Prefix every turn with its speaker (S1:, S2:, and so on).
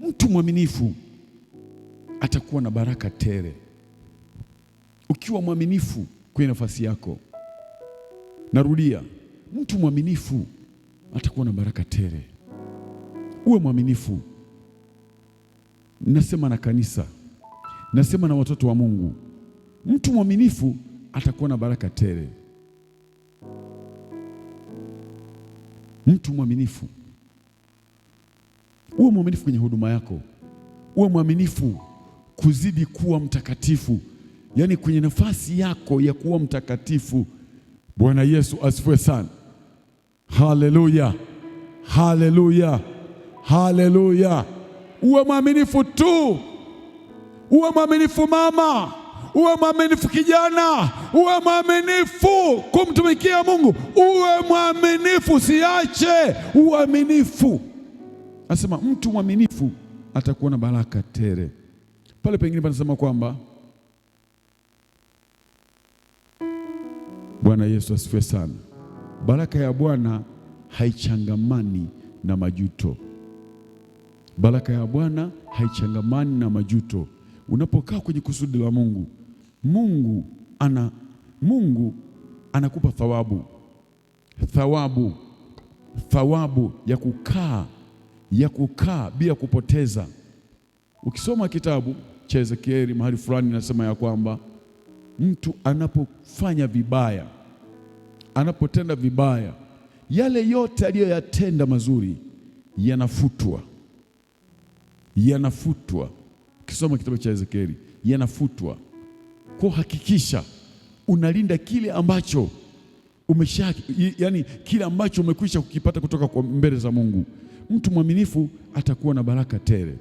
S1: Mtu mwaminifu atakuwa na baraka tele. Ukiwa mwaminifu kwenye nafasi yako, narudia, mtu mwaminifu atakuwa na baraka tele. Uwe mwaminifu. Nasema na kanisa, nasema na watoto wa Mungu. Mtu mwaminifu atakuwa na baraka tele. Mtu mwaminifu. Uwe mwaminifu kwenye huduma yako. Uwe mwaminifu kuzidi kuwa mtakatifu, yaani kwenye nafasi yako ya kuwa mtakatifu. Bwana Yesu asifiwe sana. Haleluya, haleluya, haleluya. Uwe mwaminifu tu. Uwe mwaminifu mama, uwe mwaminifu kijana, uwe mwaminifu kumtumikia Mungu. Uwe mwaminifu, usiache uaminifu. Anasema mtu mwaminifu atakuwa na baraka tele. Pale pengine panasema kwamba, Bwana Yesu asifiwe sana, baraka ya Bwana haichangamani na majuto. Baraka ya Bwana haichangamani na majuto. Unapokaa kwenye kusudi la Mungu, Mungu anakupa thawabu ya kukaa bila kupoteza. Ukisoma kitabu cha Ezekieli mahali fulani nasema ya kwamba mtu anapofanya vibaya, anapotenda vibaya, yale yote aliyoyatenda mazuri yanafutwa. Ukisoma kitabu cha Ezekieli yanafutwa. Kwa hakikisha unalinda kile ambacho kile ambacho umekwisha kukipata kutoka kwa mbele za Mungu. Mtu mwaminifu atakuwa na baraka tele.